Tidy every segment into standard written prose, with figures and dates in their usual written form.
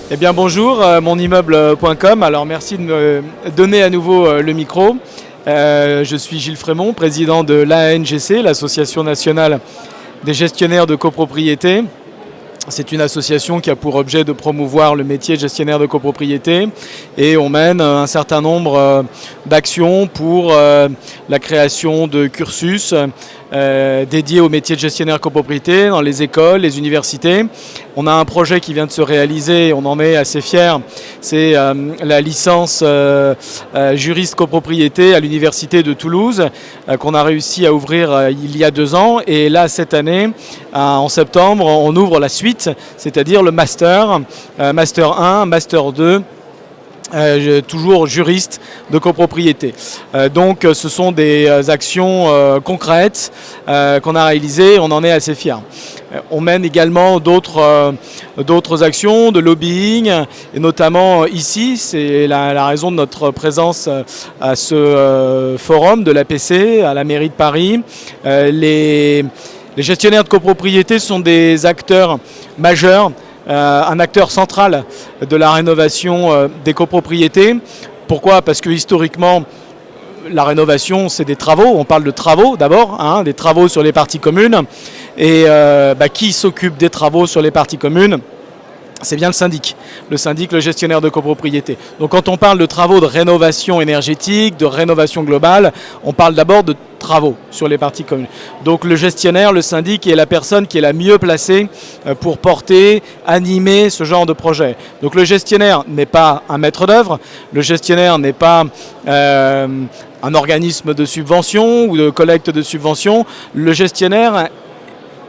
Eh bien bonjour, monimmeuble.com. Alors merci de me donner à nouveau le micro. Je suis Gilles Frémont, président de l'ANGC, l'Association nationale des gestionnaires de copropriété. C'est une association qui a pour objet de promouvoir le métier de gestionnaire de copropriété et on mène un certain nombre d'actions pour la création de cursus dédiés au métier de gestionnaire de copropriété dans les écoles, les universités. On a un projet qui vient de se réaliser, on en est assez fiers, c'est la licence juriste copropriété à l'université de Toulouse qu'on a réussi à ouvrir il y a 2 ans et là cette année, en septembre, on ouvre la suite, c'est-à-dire le master, master 1, master 2, toujours juriste de copropriété. Donc ce sont des actions concrètes qu'on a réalisées, on en est assez fiers. On mène également d'autres actions de lobbying, et notamment ici, c'est la raison de notre présence à ce forum de l'APC, à la mairie de Paris. Les gestionnaires de copropriété sont des acteurs majeurs, un acteur central de la rénovation des copropriétés. Pourquoi ? Parce que historiquement, la rénovation, c'est des travaux. On parle de travaux d'abord, des travaux sur les parties communes. Et qui s'occupe des travaux sur les parties communes ? C'est bien le syndic, le gestionnaire de copropriété. Donc quand on parle de travaux de rénovation énergétique, de rénovation globale, on parle d'abord de travaux sur les parties communes. Donc le gestionnaire, le syndic est la personne qui est la mieux placée pour porter, animer ce genre de projet. Donc le gestionnaire n'est pas un maître d'œuvre, le gestionnaire n'est pas un organisme de subvention ou de collecte de subventions. Le gestionnaire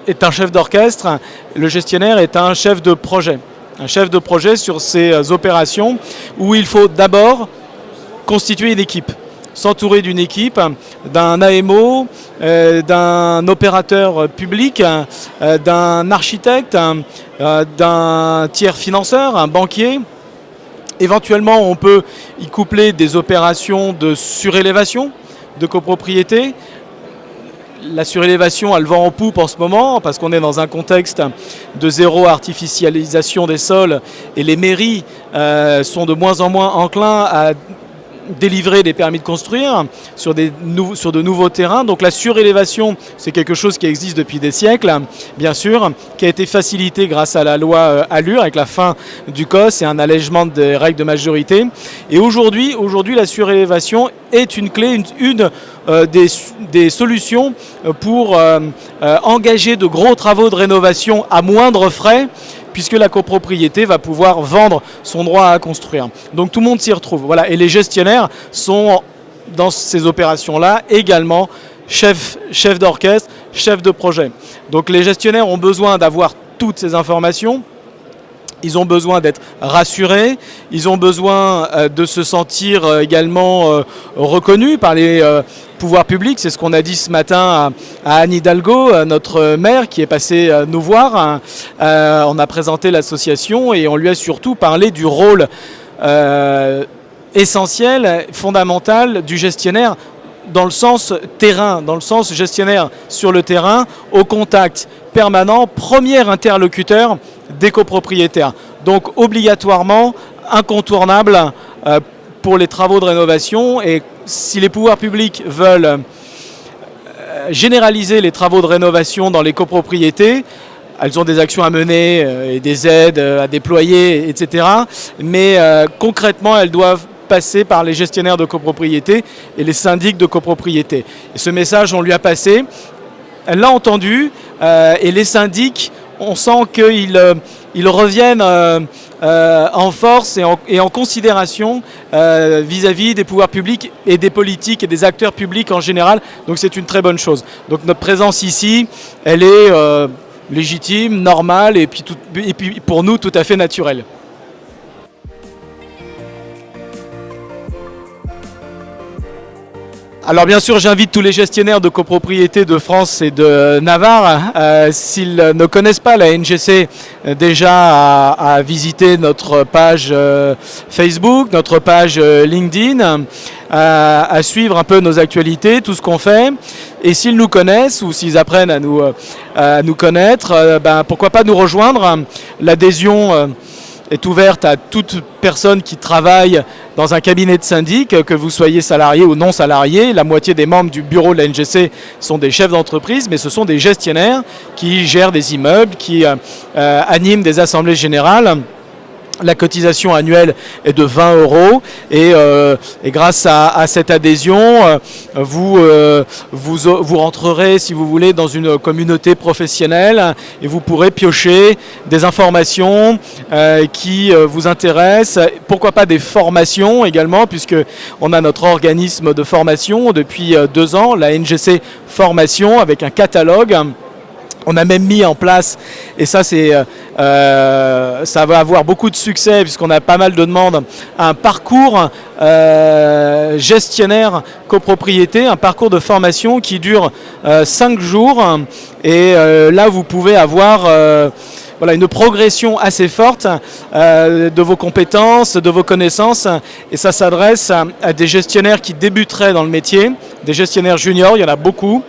est un chef d'orchestre, le gestionnaire est un chef de projet. Un chef de projet sur ces opérations où il faut d'abord constituer une équipe, s'entourer d'une équipe, d'un AMO, d'un opérateur public, d'un architecte, d'un tiers financeur, un banquier. Éventuellement, on peut y coupler des opérations de surélévation de copropriété. La surélévation, elle vend en poupe en ce moment parce qu'on est dans un contexte de zéro artificialisation des sols et les mairies sont de moins en moins enclins à délivrer des permis de construire sur de nouveaux terrains. Donc la surélévation, c'est quelque chose qui existe depuis des siècles, bien sûr, qui a été facilité grâce à la loi Allure avec la fin du COS et un allègement des règles de majorité. Et aujourd'hui, la surélévation est une clé, une des solutions pour engager de gros travaux de rénovation à moindre frais, puisque la copropriété va pouvoir vendre son droit à construire. Donc tout le monde s'y retrouve. Voilà. Et les gestionnaires sont dans ces opérations-là également chefs d'orchestre, chefs de projet. Donc les gestionnaires ont besoin d'avoir toutes ces informations. Ils ont besoin d'être rassurés, ils ont besoin de se sentir également reconnus par les pouvoirs publics. C'est ce qu'on a dit ce matin à Anne Hidalgo, notre maire, qui est passée nous voir. On a présenté l'association et on lui a surtout parlé du rôle essentiel, fondamental du gestionnaire dans le sens terrain, dans le sens gestionnaire sur le terrain, au contact permanent, premier interlocuteur des copropriétaires. Donc obligatoirement incontournable pour les travaux de rénovation. Et si les pouvoirs publics veulent généraliser les travaux de rénovation dans les copropriétés, elles ont des actions à mener et des aides à déployer, etc. Mais concrètement, elles doivent passer par les gestionnaires de copropriété et les syndics de copropriété. Et ce message, on lui a passé, elle l'a entendu, et les syndics, on sent qu'ils reviennent en force et en considération vis-à-vis des pouvoirs publics et des politiques et des acteurs publics en général. Donc c'est une très bonne chose. Donc notre présence ici, elle est légitime, normale et puis pour nous tout à fait naturelle. Alors bien sûr, j'invite tous les gestionnaires de copropriété de France et de Navarre, s'ils ne connaissent pas la NGC, déjà à visiter notre page Facebook, notre page LinkedIn, à suivre un peu nos actualités, tout ce qu'on fait. Et s'ils nous connaissent ou s'ils apprennent à nous connaître, pourquoi pas nous rejoindre. L'adhésion est ouverte à toute personne qui travaille dans un cabinet de syndic, que vous soyez salarié ou non salarié. La moitié des membres du bureau de la NGC sont des chefs d'entreprise, mais ce sont des gestionnaires qui gèrent des immeubles, qui animent des assemblées générales. La cotisation annuelle est de 20 € et grâce à cette adhésion, vous rentrerez, si vous voulez, dans une communauté professionnelle et vous pourrez piocher des informations qui vous intéressent. Pourquoi pas des formations également, puisque on a notre organisme de formation depuis 2 ans, la NGC Formation, avec un catalogue. On a même mis en place, et ça va avoir beaucoup de succès puisqu'on a pas mal de demandes, un parcours gestionnaire copropriété, un parcours de formation qui dure 5 jours. Et là, vous pouvez avoir une progression assez forte de vos compétences, de vos connaissances. Et ça s'adresse à des gestionnaires qui débuteraient dans le métier, des gestionnaires juniors, il y en a beaucoup,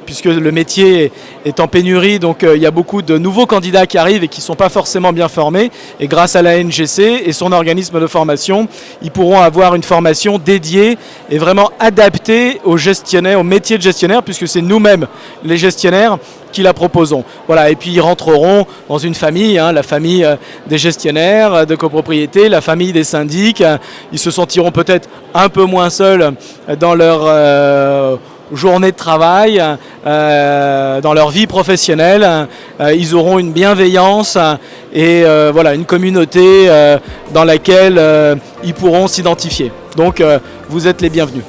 puisque le métier est en pénurie, donc il y a beaucoup de nouveaux candidats qui arrivent et qui ne sont pas forcément bien formés. Et grâce à la NGC et son organisme de formation, ils pourront avoir une formation dédiée et vraiment adaptée aux gestionnaires, au métier de gestionnaire, puisque c'est nous-mêmes, les gestionnaires, qui la proposons. Voilà, et puis ils rentreront dans une famille, la famille des gestionnaires de copropriété, la famille des syndics. Ils se sentiront peut-être un peu moins seuls dans leur journée de travail, dans leur vie professionnelle. Ils auront une bienveillance et une communauté dans laquelle ils pourront s'identifier. Donc vous êtes les bienvenus.